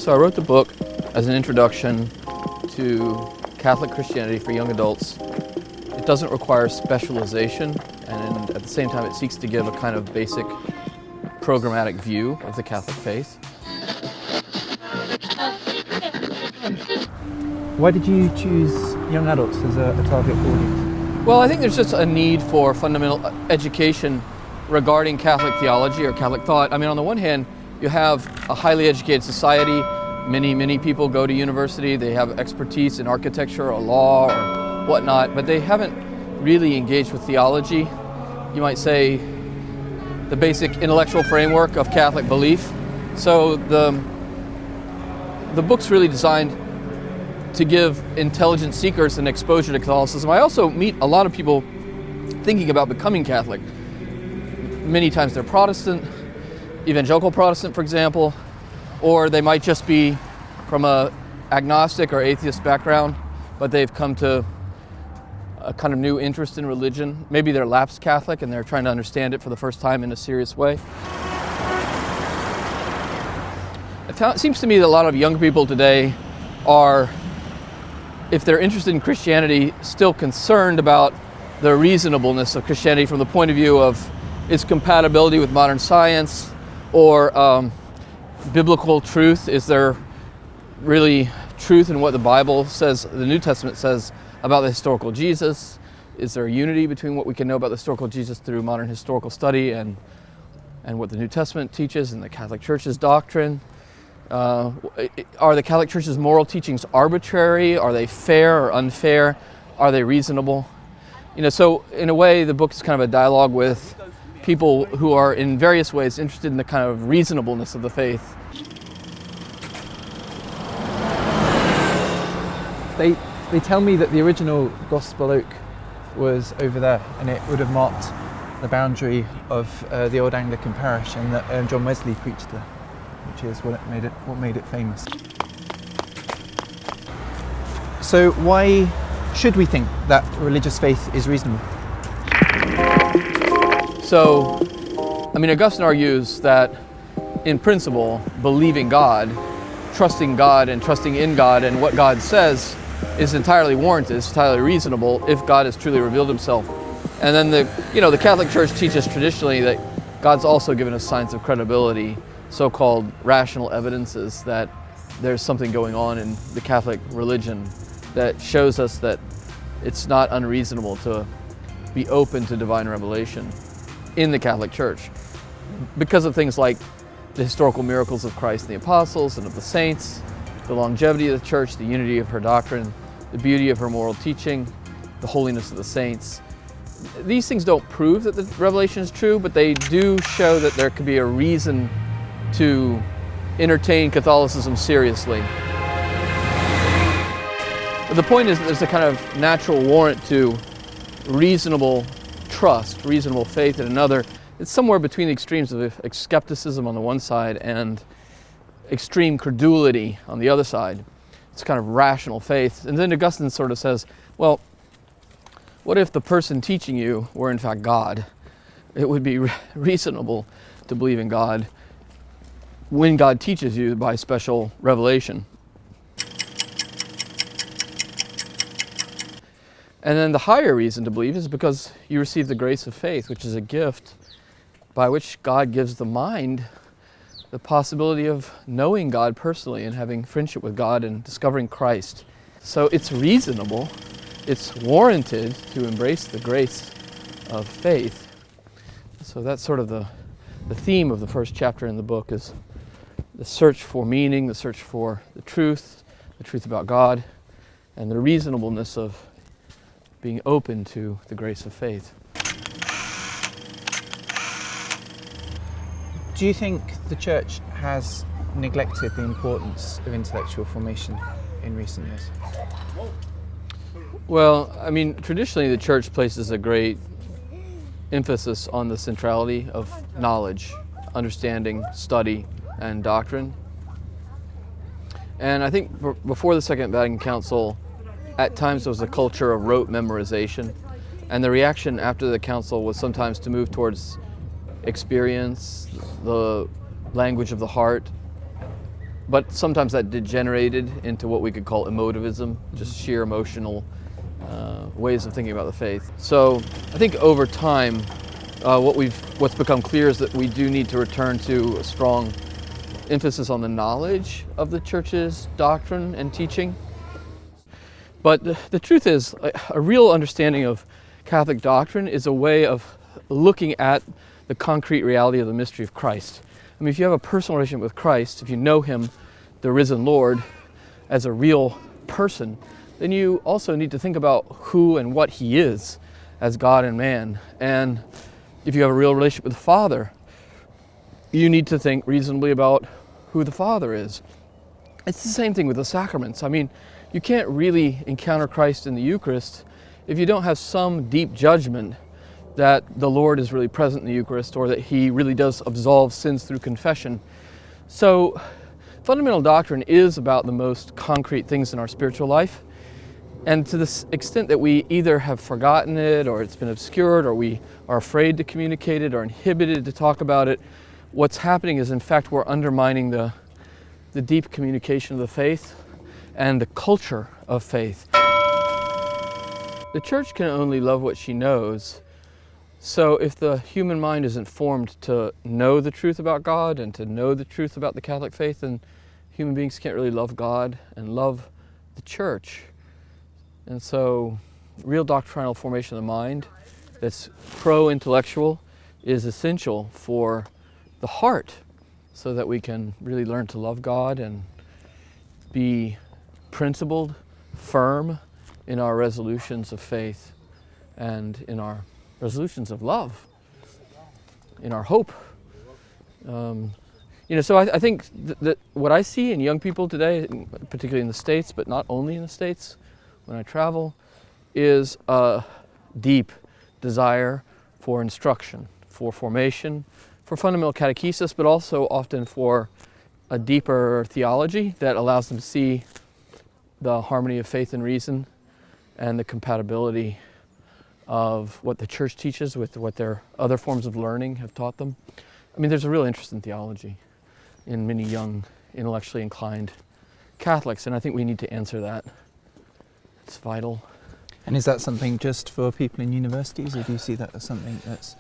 So I wrote the book as an introduction to Catholic Christianity for young adults. It doesn't require specialization, and at the same time it seeks to give a kind of basic programmatic view of the Catholic faith. Why did you choose young adults as a target audience? Well, I think there's just a need for fundamental education regarding Catholic theology or Catholic thought. I mean, on the one hand, you have a highly educated society. Many people go to university. They have expertise in architecture or law or whatnot, but they haven't really engaged with theology. You might say the basic intellectual framework of Catholic belief. So the book's really designed to give intelligent seekers an exposure to Catholicism. I also meet a lot of people thinking about becoming Catholic. Many times they're Protestant, evangelical Protestant, for example, or they might just be from a agnostic or atheist background, but they've come to a kind of new interest in religion. Maybe they're lapsed Catholic and they're trying to understand it for the first time in a serious way. It seems to me that a lot of young people today are, if they're interested in Christianity, still concerned about the reasonableness of Christianity from the point of view of its compatibility with modern science or biblical truth. Is there really truth in what the Bible says, the New Testament says about the historical Jesus? Is there unity between what we can know about the historical Jesus through modern historical study and what the New Testament teaches and the Catholic Church's doctrine? Are the Catholic Church's moral teachings arbitrary? Are they fair or unfair? Are they reasonable? So in a way, the book is kind of a dialogue with people who are in various ways interested in the kind of reasonableness of the faith. They tell me that the original Gospel Oak was over there, and it would have marked the boundary of the old Anglican parish, and that John Wesley preached there, which is what made it famous. So why should we think that religious faith is reasonable? So, Augustine argues that, in principle, believing God, trusting God and trusting in God and what God says is entirely warranted, it's entirely reasonable if God has truly revealed himself. And then the Catholic Church teaches traditionally that God's also given us signs of credibility, so-called rational evidences that there's something going on in the Catholic religion that shows us that it's not unreasonable to be open to divine revelation in the Catholic Church because of things like the historical miracles of Christ and the apostles and of the saints, the longevity of the Church, the unity of her doctrine, the beauty of her moral teaching, the holiness of the saints. These things don't prove that the revelation is true, but they do show that there could be a reason to entertain Catholicism seriously. But the point is that there's a kind of natural warrant to reasonable trust, reasonable faith in another. It's somewhere between the extremes of skepticism on the one side and extreme credulity on the other side. It's kind of rational faith. And then Augustine sort of says, well, what if the person teaching you were in fact God? It would be reasonable to believe in God when God teaches you by special revelation. And then the higher reason to believe is because you receive the grace of faith, which is a gift by which God gives the mind the possibility of knowing God personally and having friendship with God and discovering Christ. So it's reasonable, it's warranted to embrace the grace of faith. So that's sort of the theme of the first chapter in the book, is the search for meaning, the search for the truth about God, and the reasonableness of being open to the grace of faith. Do you think the Church has neglected the importance of intellectual formation in recent years? Well, traditionally the Church places a great emphasis on the centrality of knowledge, understanding, study, and doctrine. And I think before the Second Vatican Council, at times there was a culture of rote memorization, and the reaction after the council was sometimes to move towards experience, the language of the heart, but sometimes that degenerated into what we could call emotivism, just sheer emotional ways of thinking about the faith. So I think over time, what's become clear is that we do need to return to a strong emphasis on the knowledge of the church's doctrine and teaching. But the truth is, a real understanding of Catholic doctrine is a way of looking at the concrete reality of the mystery of Christ. I mean, if you have a personal relationship with Christ, if you know Him, the risen Lord, as a real person, then you also need to think about who and what He is as God and man. And if you have a real relationship with the Father, you need to think reasonably about who the Father is. It's the same thing with the sacraments. I mean, you can't really encounter Christ in the Eucharist if you don't have some deep judgment that the Lord is really present in the Eucharist, or that He really does absolve sins through confession. So fundamental doctrine is about the most concrete things in our spiritual life. And to the extent that we either have forgotten it, or it's been obscured, or we are afraid to communicate it, or inhibited to talk about it, what's happening is, in fact, we're undermining the deep communication of the faith and the culture of faith. The Church can only love what she knows. So if the human mind isn't formed to know the truth about God and to know the truth about the Catholic faith, then human beings can't really love God and love the Church. And so real doctrinal formation of the mind that's pro-intellectual is essential for the heart, so that we can really learn to love God and be principled, firm in our resolutions of faith and in our resolutions of love, in our hope. So I think that what I see in young people today, particularly in the States, but not only in the States, when I travel, is a deep desire for instruction, for formation, for fundamental catechesis, but also often for a deeper theology that allows them to see the harmony of faith and reason and the compatibility of what the Church teaches with what their other forms of learning have taught them. I mean, there's a real interest in theology in many young, intellectually inclined Catholics, and I think we need to answer that. It's vital. And is that something just for people in universities, or do you see that as something that's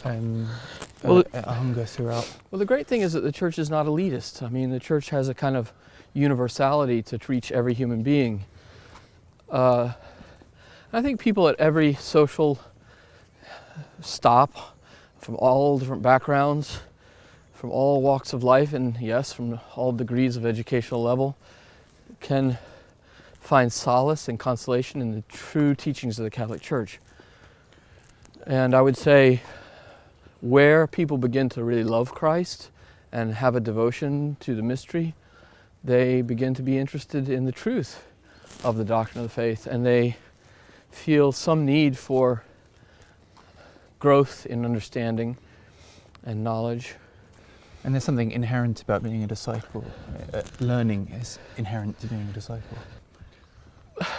a hunger throughout? Well, the great thing is that the Church is not elitist. I mean, the Church has a kind of universality to reach every human being. I think people at every social stop, from all different backgrounds, from all walks of life, and yes, from all degrees of educational level, can find solace and consolation in the true teachings of the Catholic Church. And I would say where people begin to really love Christ and have a devotion to the mystery, they begin to be interested in the truth of the doctrine of the faith, and they feel some need for growth in understanding and knowledge. And there's something inherent about being a disciple. Learning is inherent to being a disciple.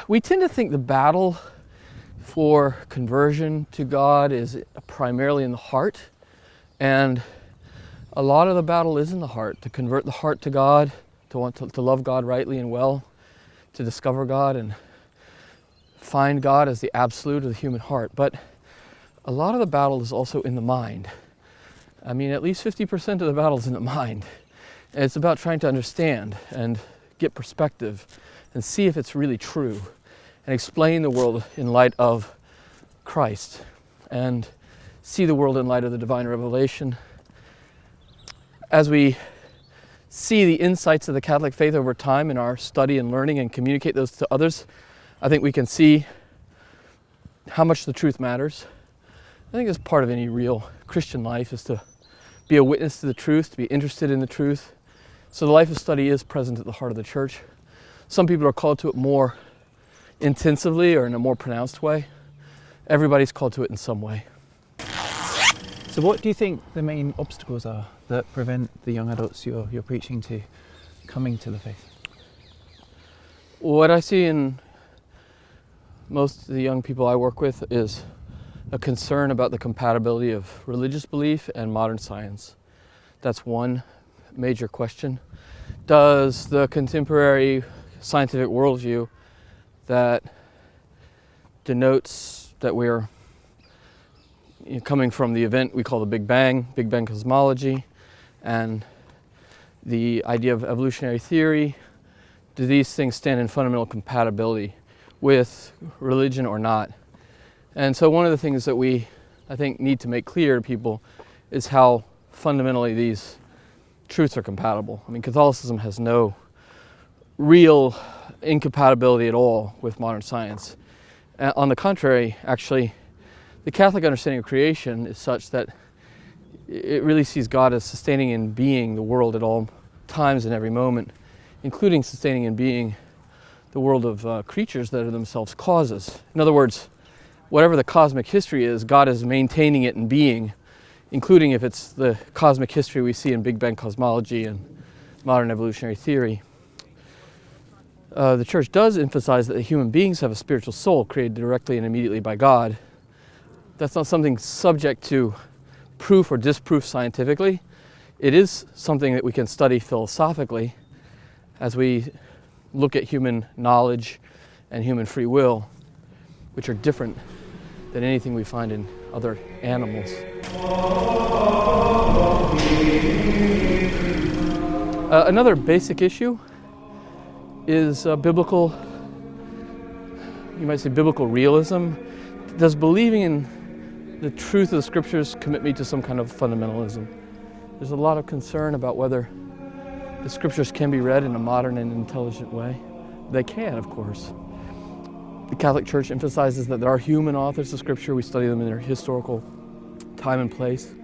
We tend to think the battle for conversion to God is primarily in the heart, and a lot of the battle is in the heart, to convert the heart to God, to want to love God rightly and well, to discover God and find God as the absolute of the human heart. But a lot of the battle is also in the mind. I mean, at least 50% of the battle is in the mind. And it's about trying to understand and get perspective and see if it's really true, and explain the world in light of Christ, and see the world in light of the divine revelation. As we see the insights of the Catholic faith over time in our study and learning and communicate those to others, I think we can see how much the truth matters. I think it's part of any real Christian life, is to be a witness to the truth, to be interested in the truth. So the life of study is present at the heart of the Church. Some people are called to it more intensively or in a more pronounced way. Everybody's called to it in some way. So what do you think the main obstacles are that prevent the young adults you're preaching to coming to the faith? What I see in most of the young people I work with is a concern about the compatibility of religious belief and modern science. That's one major question. does the contemporary scientific worldview that denotes that we're coming from the event we call the Big Bang cosmology, and the idea of evolutionary theory, do these things stand in fundamental compatibility with religion or not? And so one of the things that we, I think, need to make clear to people is how fundamentally these truths are compatible. I mean, Catholicism has no real incompatibility at all with modern science. On the contrary, actually, the Catholic understanding of creation is such that it really sees God as sustaining and being the world at all times and every moment, including sustaining and being the world of creatures that are themselves causes. In other words, whatever the cosmic history is, God is maintaining it in being, including if it's the cosmic history we see in Big Bang cosmology and modern evolutionary theory. The Church does emphasize that human beings have a spiritual soul created directly and immediately by God. That's not something subject to proof or disproof scientifically. It is something that we can study philosophically as we look at human knowledge and human free will, which are different than anything we find in other animals. Another basic issue is biblical, you might say biblical realism. Does believing in the truth of the scriptures commit me to some kind of fundamentalism? There's a lot of concern about whether the scriptures can be read in a modern and intelligent way. They can, of course. The Catholic Church emphasizes that there are human authors of scripture. We study them in their historical time and place.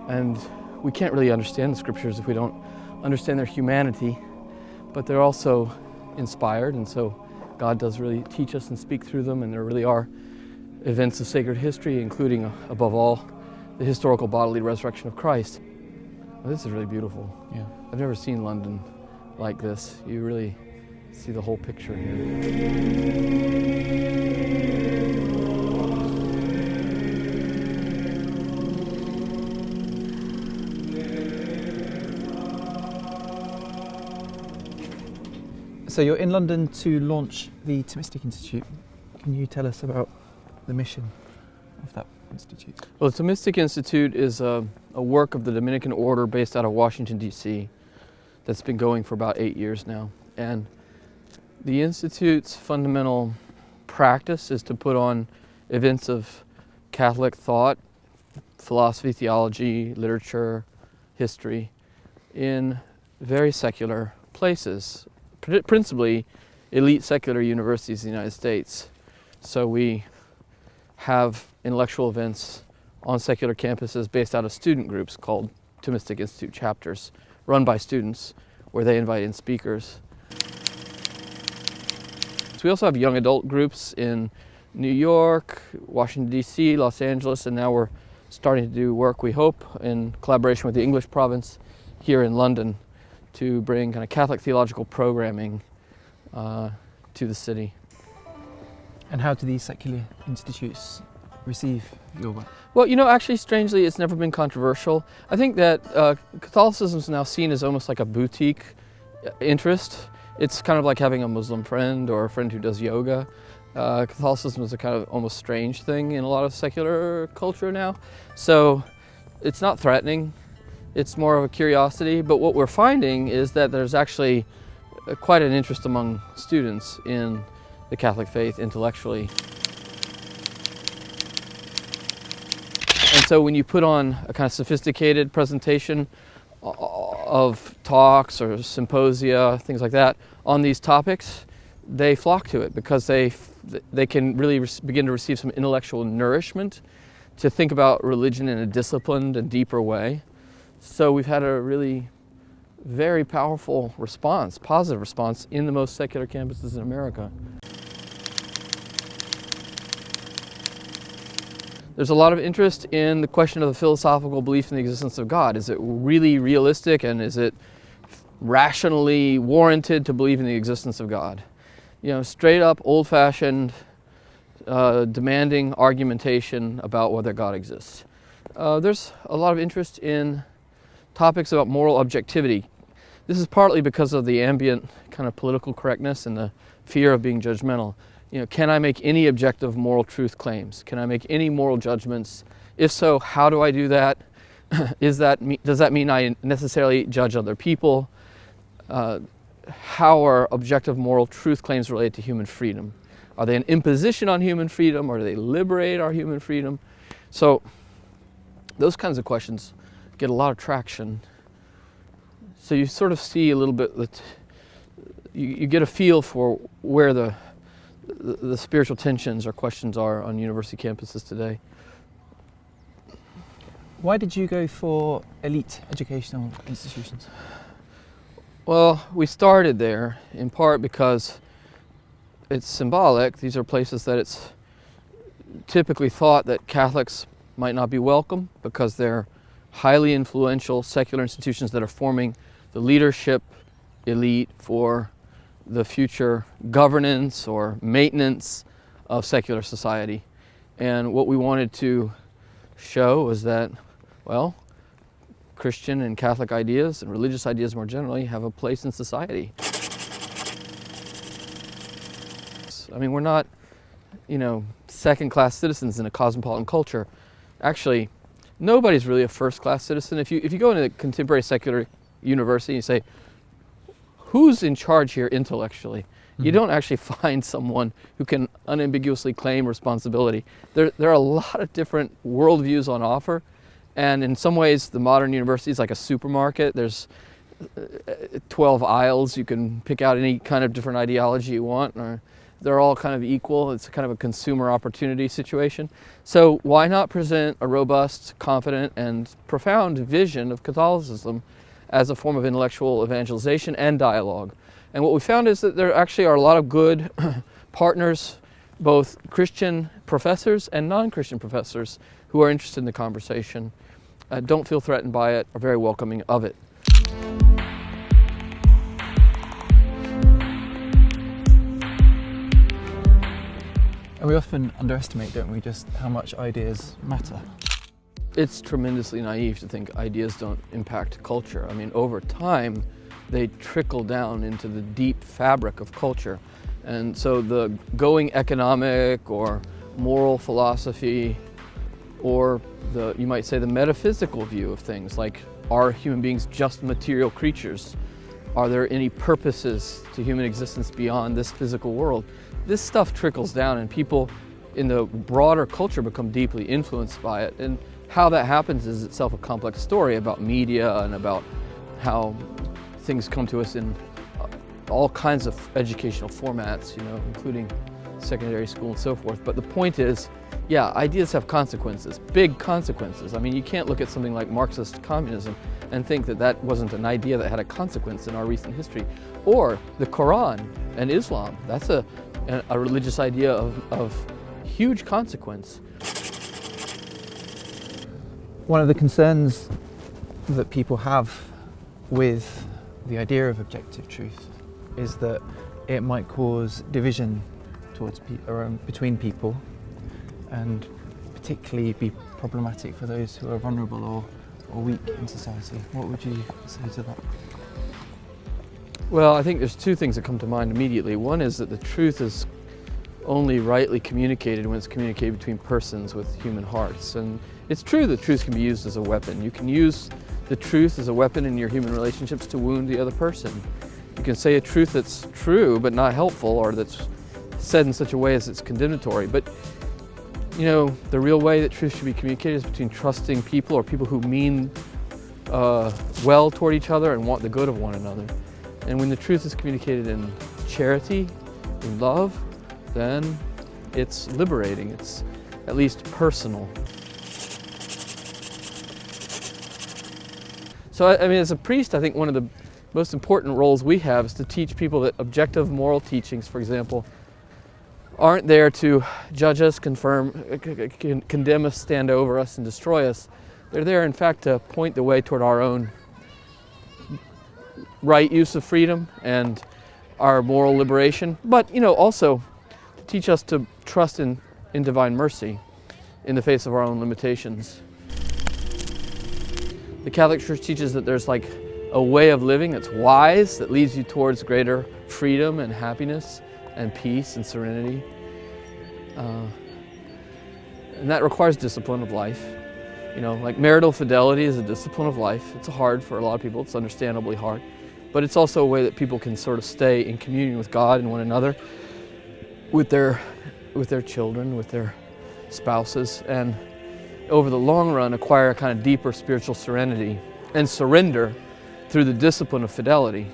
And we can't really understand the scriptures if we don't understand their humanity. But they're also inspired, and so God does really teach us and speak through them, and there really are events of sacred history, including, above all, the historical bodily resurrection of Christ. Well, this is really beautiful. Yeah. I've never seen London like this. You really see the whole picture here. So you're in London to launch the Thomistic Institute. Can you tell us about the mission of that institute? Well, the Thomistic Institute is a work of the Dominican order based out of Washington, D.C. that's been going for about 8 years now. And the Institute's fundamental practice is to put on events of Catholic thought, philosophy, theology, literature, history in very secular places, principally elite secular universities in the United States. So we have intellectual events on secular campuses based out of student groups called Thomistic Institute chapters, run by students, where they invite in speakers. So we also have young adult groups in New York, Washington, D.C., Los Angeles, and now we're starting to do work, we hope, in collaboration with the English province here in London to bring kind of Catholic theological programming to the city. And how do these secular institutes receive your work? Well, you know, actually, strangely, it's never been controversial. I think that Catholicism is now seen as almost like a boutique interest. It's kind of like having a Muslim friend or a friend who does yoga. Catholicism is a kind of almost strange thing in a lot of secular culture now. So it's not threatening. It's more of a curiosity. But what we're finding is that there's actually quite an interest among students in the Catholic faith intellectually. And so when you put on a kind of sophisticated presentation of talks or symposia, things like that, on these topics, they flock to it because they can really begin to receive some intellectual nourishment to think about religion in a disciplined and deeper way. So we've had a really very powerful response, positive response, in the most secular campuses in America. There's a lot of interest in the question of the philosophical belief in the existence of God. Is it really realistic, and is it rationally warranted to believe in the existence of God? You know, straight up, old-fashioned, demanding argumentation about whether God exists. There's a lot of interest in topics about moral objectivity. This is partly because of the ambient kind of political correctness and the fear of being judgmental. Can I make any objective moral truth claims? Can I make any moral judgments? If so, how do I do that? Does that mean I necessarily judge other people? How are objective moral truth claims related to human freedom? Are they an imposition on human freedom, or do they liberate our human freedom? So those kinds of questions get a lot of traction. So you sort of see a little bit that you get a feel for where the spiritual tensions or questions are on university campuses today. Why did you go for elite educational institutions? Well, we started there in part because it's symbolic. These are places that it's typically thought that Catholics might not be welcome because they're highly influential secular institutions that are forming the leadership elite for the future governance or maintenance of secular society. And what we wanted to show was that, well, Christian and Catholic ideas and religious ideas more generally have a place in society. I mean, we're not, second-class citizens in a cosmopolitan culture. Actually, nobody's really a first-class citizen. If you go into a contemporary secular university and you say, who's in charge here intellectually? You don't actually find someone who can unambiguously claim responsibility. There are a lot of different worldviews on offer, and in some ways the modern university is like a supermarket. There's 12 aisles. You can pick out any kind of different ideology you want, or they're all kind of equal. It's kind of a consumer opportunity situation. So why not present a robust, confident, and profound vision of Catholicism as a form of intellectual evangelization and dialogue? And what we found is that there actually are a lot of good partners, both Christian professors and non-Christian professors, who are interested in the conversation, don't feel threatened by it, are very welcoming of it. And we often underestimate, don't we, just how much ideas matter. It's tremendously naive to think ideas don't impact culture. I mean, over time, they trickle down into the deep fabric of culture. And so the going economic or moral philosophy, or you might say the metaphysical view of things, like, are human beings just material creatures? Are there any purposes to human existence beyond this physical world? This stuff trickles down, and people in the broader culture become deeply influenced by it. And how that happens is itself a complex story about media and about how things come to us in all kinds of educational formats, including secondary school and so forth. But the point is, yeah, ideas have consequences, big consequences. I mean, you can't look at something like Marxist communism and think that that wasn't an idea that had a consequence in our recent history. Or the Quran and Islam, that's a religious idea of huge consequence. One of the concerns that people have with the idea of objective truth is that it might cause division between people, and particularly be problematic for those who are vulnerable or weak in society. What would you say to that? Well, I think there's two things that come to mind immediately. One is that the truth is only rightly communicated when it's communicated between persons with human hearts. And it's true that truth can be used as a weapon. You can use the truth as a weapon in your human relationships to wound the other person. You can say a truth that's true but not helpful, or that's said in such a way as it's condemnatory. But the real way that truth should be communicated is between trusting people, or people who mean well toward each other and want the good of one another. And when the truth is communicated in charity, in love, then it's liberating. It's at least personal. So, I mean, as a priest, I think one of the most important roles we have is to teach people that objective moral teachings, for example, aren't there to judge us, condemn us, stand over us, and destroy us. They're there, in fact, to point the way toward our own right use of freedom and our moral liberation, but also to teach us to trust in divine mercy in the face of our own limitations. The Catholic Church teaches that there's like a way of living that's wise, that leads you towards greater freedom and happiness and peace and serenity. And that requires discipline of life. You know, like marital fidelity is a discipline of life. It's hard for a lot of people. It's understandably hard. But it's also a way that people can sort of stay in communion with God and one another, with their children, with their spouses, and over the long run acquire a kind of deeper spiritual serenity and surrender through the discipline of fidelity,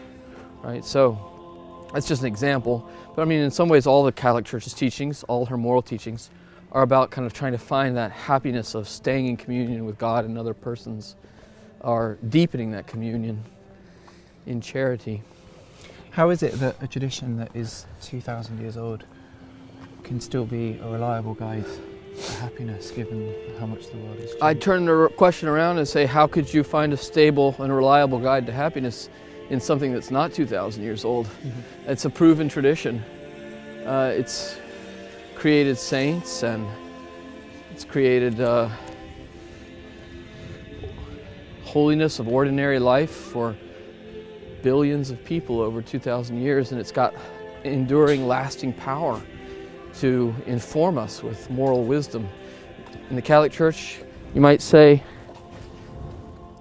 right? So that's just an example. But I mean, in some ways, all the Catholic Church's teachings, all her moral teachings, are about kind of trying to find that happiness of staying in communion with God and other persons, are deepening that communion in charity. How is it that a tradition that is 2,000 years old can still be a reliable guide to happiness, given how much the world has changed? I'd turn the question around and say, how could you find a stable and reliable guide to happiness in something that's not 2,000 years old? Mm-hmm. It's a proven tradition. It's created saints, and it's created holiness of ordinary life for billions of people over 2,000 years, and it's got enduring, lasting power to inform us with moral wisdom. In the Catholic Church, you might say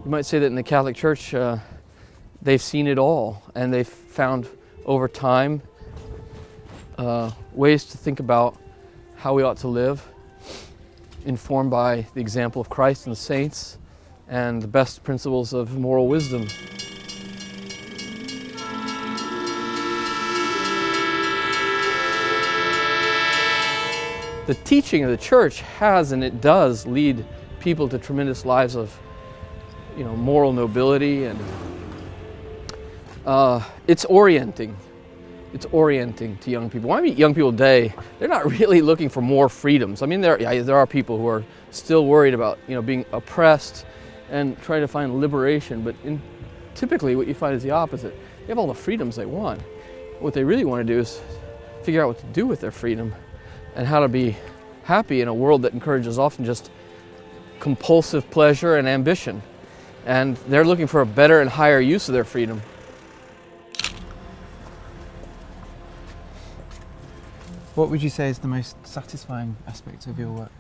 that in the Catholic Church they've seen it all, and they've found over time ways to think about how we ought to live, informed by the example of Christ and the saints and the best principles of moral wisdom. The teaching of the Church has, and it does, lead people to tremendous lives of, moral nobility, and it's orienting. It's orienting to young people. When I meet young people today, they're not really looking for more freedoms. I mean, there are people who are still worried about, being oppressed and trying to find liberation, but typically what you find is the opposite. They have all the freedoms they want. What they really want to do is figure out what to do with their freedom and how to be happy in a world that encourages often just compulsive pleasure and ambition. And they're looking for a better and higher use of their freedom. What would you say is the most satisfying aspect of your work?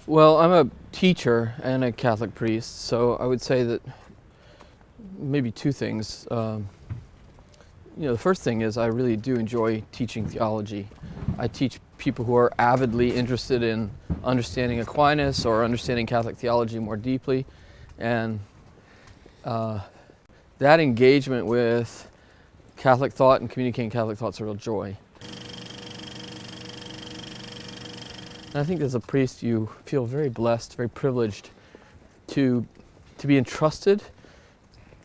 Well, I'm a teacher and a Catholic priest, so I would say that maybe two things. The first thing is I really do enjoy teaching theology. I teach people who are avidly interested in understanding Aquinas or understanding Catholic theology more deeply, and that engagement with Catholic thought and communicating Catholic thought is a real joy. And I think as a priest you feel very blessed, very privileged to be entrusted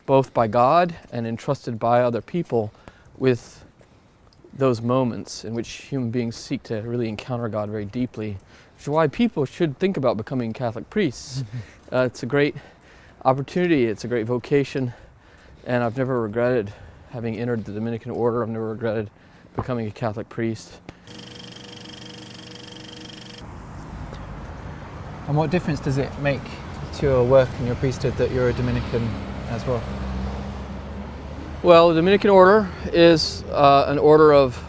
both by God and entrusted by other people with those moments in which human beings seek to really encounter God very deeply, which is why people should think about becoming Catholic priests. It's a great opportunity, it's a great vocation, and I've never regretted having entered the Dominican order. I've never regretted becoming a Catholic priest. And what difference does it make to your work and your priesthood that you're a Dominican as well? Well, the Dominican order is an order of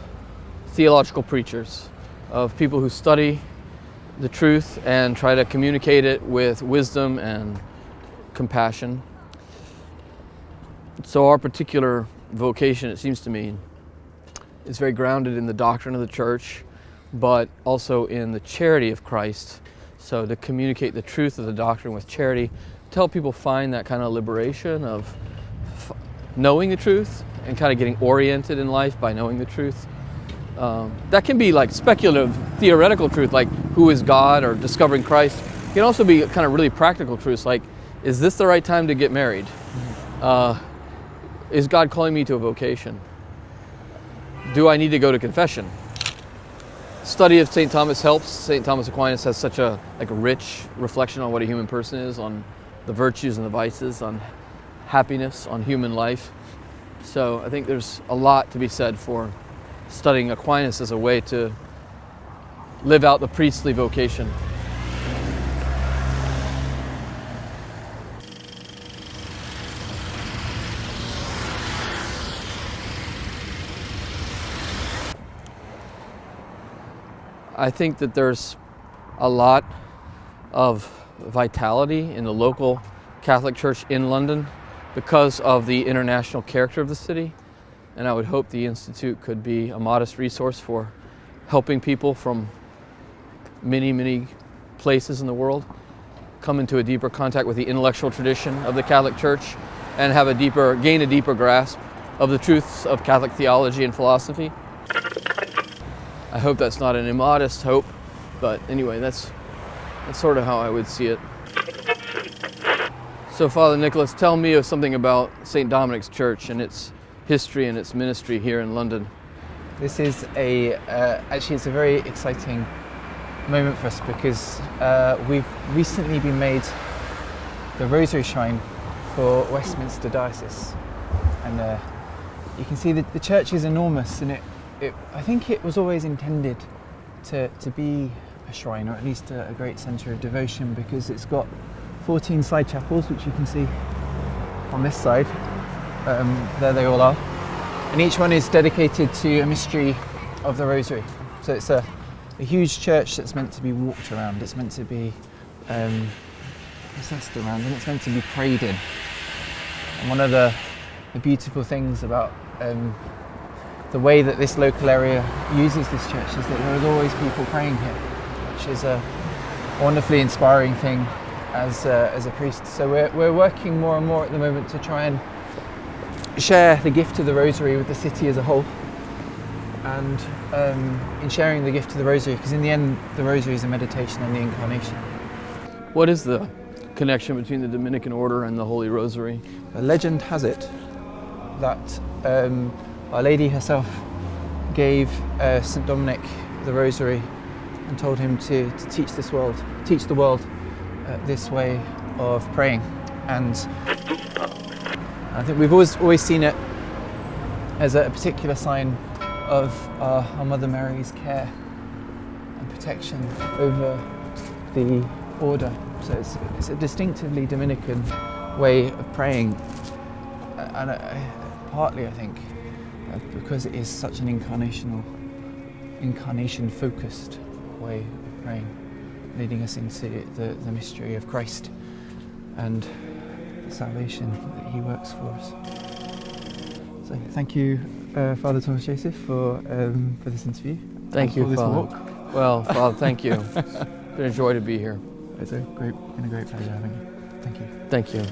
theological preachers, of people who study the truth and try to communicate it with wisdom and compassion. So our particular vocation, it seems to me, is very grounded in the doctrine of the Church, but also in the charity of Christ. So to communicate the truth of the doctrine with charity, to help people find that kind of liberation of knowing the truth and kind of getting oriented in life by knowing the truth. That can be like speculative, theoretical truth, like who is God or discovering Christ. It can also be kind of really practical truths, like, is this the right time to get married? Is God calling me to a vocation? Do I need to go to confession? Study of St. Thomas helps. St. Thomas Aquinas has such a rich reflection on what a human person is, on the virtues and the vices, on happiness, on human life. So I think there's a lot to be said for studying Aquinas as a way to live out the priestly vocation. I think that there's a lot of vitality in the local Catholic Church in London because of the international character of the city. And I would hope the Institute could be a modest resource for helping people from many, many places in the world come into a deeper contact with the intellectual tradition of the Catholic Church and have gain a deeper grasp of the truths of Catholic theology and philosophy. I hope that's not an immodest hope, but anyway, that's sort of how I would see it. So Father Nicholas, tell me something about St. Dominic's Church and its history and its ministry here in London. This is actually it's a very exciting moment for us because we've recently been made the Rosary Shrine for Westminster Diocese, and you can see that the church is enormous, and I think it was always intended to be a shrine, or at least a great centre of devotion, because it's got 14 side chapels, which you can see on this side. There they all are, and each one is dedicated to a mystery of the Rosary. So it's a huge church that's meant to be walked around, it's meant to be processed around, and it's meant to be prayed in. And one of the beautiful things about the way that this local area uses this church is that there is always people praying here, which is a wonderfully inspiring thing as a priest. So we're working more and more at the moment to try and share the gift of the Rosary with the city as a whole, and in sharing the gift of the Rosary, because in the end the Rosary is a meditation on the Incarnation. What is the connection between the Dominican order and the Holy Rosary? A legend has it that Our Lady herself gave St. Dominic the Rosary and told him to teach the world this way of praying. And I think we've always seen it as a particular sign of our Mother Mary's care and protection over the order. So it's a distinctively Dominican way of praying, and partly I think because it is such an incarnation-focused way of praying, leading us into the mystery of Christ and the salvation that He works for us. So thank you, Father Thomas Joseph, for this interview. Thank you, for this Father. walk. Well, Father, thank you. It's been a joy to be here. It's been a great pleasure having you. Thank you. Thank you.